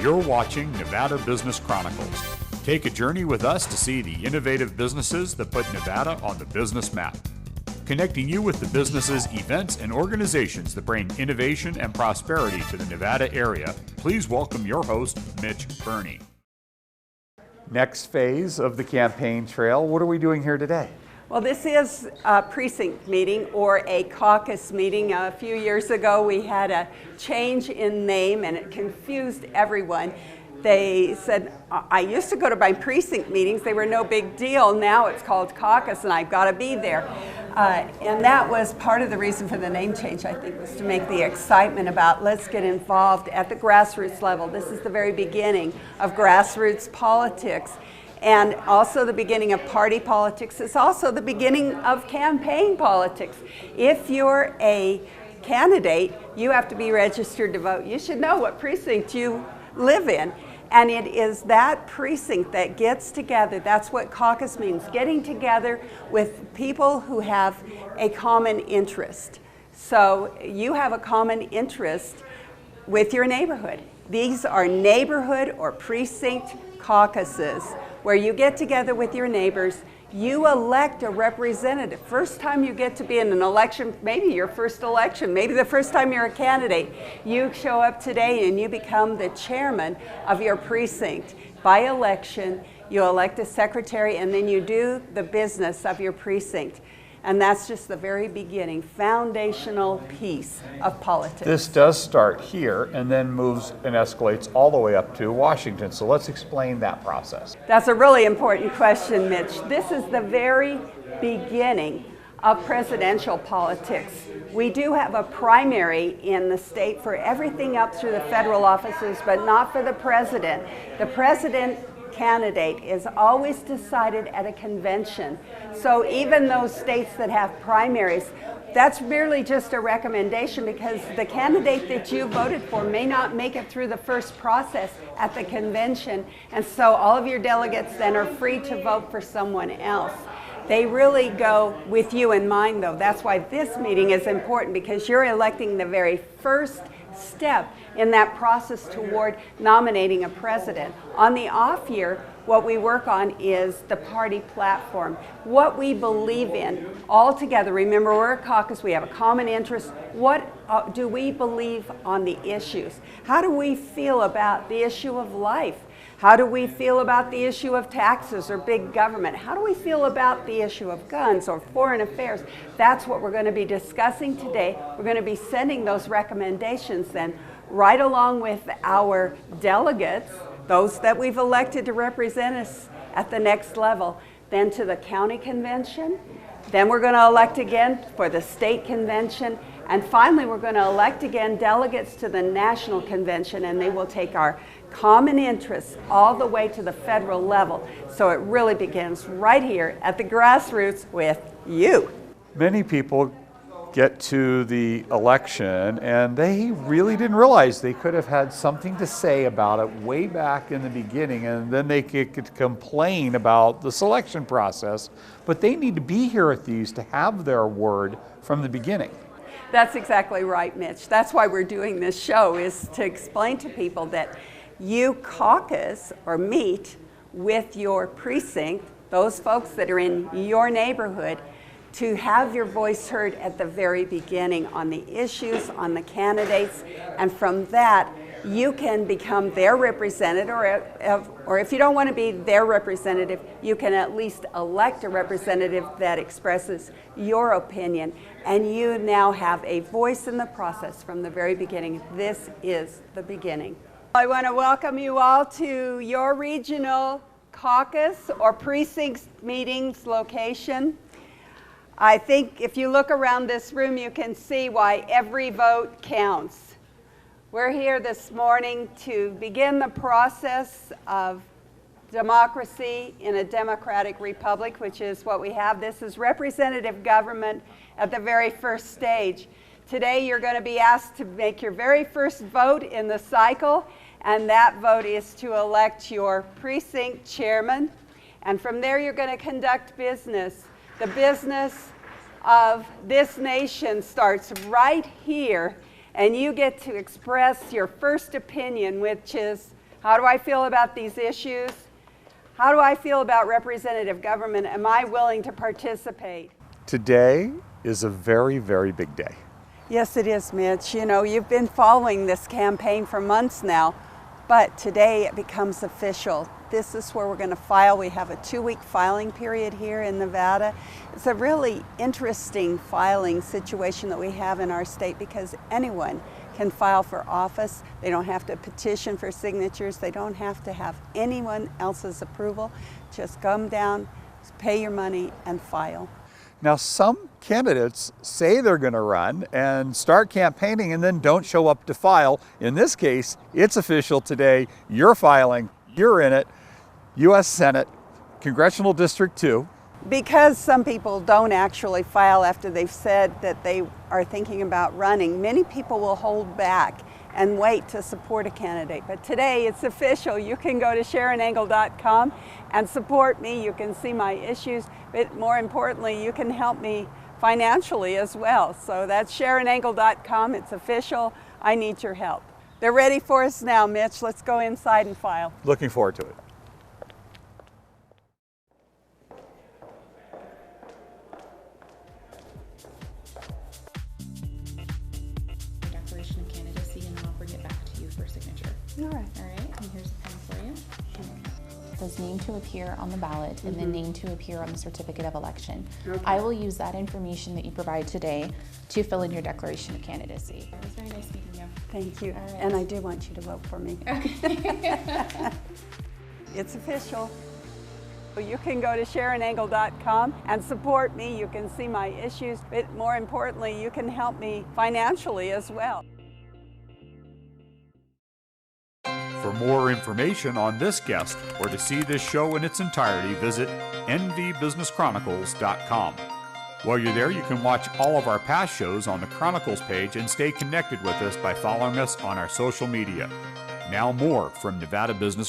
You're watching Nevada Business Chronicles. Take a journey with us to see the innovative businesses that put Nevada on the business map. Connecting you with the businesses, events, and organizations that bring innovation and prosperity to the Nevada area, please welcome your host, Mitch Burney. Next phase of the campaign trail, what are we doing here today? Well, this is a precinct meeting or a caucus meeting. A few years ago, we had a change in name and it confused everyone. They said, I used to go to my precinct meetings, they were no big deal. Now it's called caucus and I've got to be there. And that was part of the reason for the name change, I think, was to make the excitement about let's get involved at the grassroots level. This is the very beginning of grassroots politics. And also the beginning of party politics. It's also the beginning of campaign politics. If you're a candidate, you have to be registered to vote. You should know what precinct you live in. And it is that precinct that gets together. That's what caucus means, getting together with people who have a common interest. So you have a common interest with your neighborhood. These are neighborhood or precinct caucuses where you get together with your neighbors, you elect a representative. First time you get to be in an election, maybe your first election, maybe the first time you're a candidate, you show up today and you become the chairman of your precinct. By election, you elect a secretary and then you do the business of your precinct. And that's just the very beginning, foundational piece of politics. This does start here and then moves and escalates all the way up to Washington. So let's explain that process. That's a really important question, Mitch. This is the very beginning of presidential politics. We do have a primary in the state for everything up through the federal offices, but not for the president. The president candidate is always decided at a convention. So even those states that have primaries, that's merely just a recommendation because the candidate that you voted for may not make it through the first process at the convention. And so all of your delegates then are free to vote for someone else. They really go with you in mind, though. That's why this meeting is important, because you're electing the very first step in that process toward nominating a president. On the off year, what we work on is the party platform, what we believe in all together. Remember, we're a caucus, we have a common interest. What do we believe on the issues? How do we feel about the issue of life? How do we feel about the issue of taxes or big government? How do we feel about the issue of guns or foreign affairs? That's what we're going to be discussing today. We're going to be sending those recommendations then right along with our delegates, those that we've elected to represent us at the next level, then to the county convention. Then we're going to elect again for the state convention. And finally, we're going to elect again delegates to the national convention, and they will take our common interests all the way to the federal level. So it really begins right here at the grassroots with you. Many people get to the election and they really didn't realize they could have had something to say about it way back in the beginning, and then they could complain about the selection process, but they need to be here at these to have their word from the beginning. That's exactly right, Mitch. That's why we're doing this show, is to explain to people that you caucus or meet with your precinct, those folks that are in your neighborhood, to have your voice heard at the very beginning on the issues, on the candidates, and from that you can become their representative, or if you don't want to be their representative, you can at least elect a representative that expresses your opinion, and you now have a voice in the process from the very beginning. This is the beginning. I want to welcome you all to your regional caucus or precinct meetings location. I think if you look around this room, you can see why every vote counts. We're here this morning to begin the process of democracy in a democratic republic, which is what we have. This is representative government at the very first stage. Today, you're going to be asked to make your very first vote in the cycle, and that vote is to elect your precinct chairman. And from there, you're going to conduct business. The business of this nation starts right here, and you get to express your first opinion, which is How do I feel about these issues? How do I feel about representative government? Am I willing to participate? Today is a very, very big day. Yes, it is, Mitch. You know, you've been following this campaign for months now, but today it becomes official. This is where we're going to file. We have a 2-week filing period here in Nevada. It's a really interesting filing situation that we have in our state because anyone can file for office. They don't have to petition for signatures. They don't have to have anyone else's approval. Just come down, pay your money, and file. Now, some candidates say they're going to run and start campaigning and then don't show up to file. In this case, it's official today. You're filing, you're in it. U.S. Senate, Congressional District 2. Because some people don't actually file after they've said that they are thinking about running, many people will hold back and wait to support a candidate. But today it's official. You can go to SharonEngle.com and support me. You can see my issues, but more importantly, you can help me financially as well. So that's SharonEngle.com. It's official. I need your help. They're ready for us now, Mitch. Let's go inside and file. Looking forward to it. Declaration of candidacy, and then I'll bring it back to you for signature. All right. All right, and here's the pen for you. It says name to appear on the ballot and then name to appear on the certificate of election. Okay. I will use that information that you provide today to fill in your declaration of candidacy. It was very nice meeting you. Thank you. All right. And I do want you to vote for me. Okay. It's official. You can go to SharonEngle.com and support me. You can see my issues, but more importantly, you can help me financially as well. For more information on this guest or to see this show in its entirety, visit nvbusinesschronicles.com. While you're there, you can watch all of our past shows on the Chronicles page and stay connected with us by following us on our social media. Now more from Nevada Business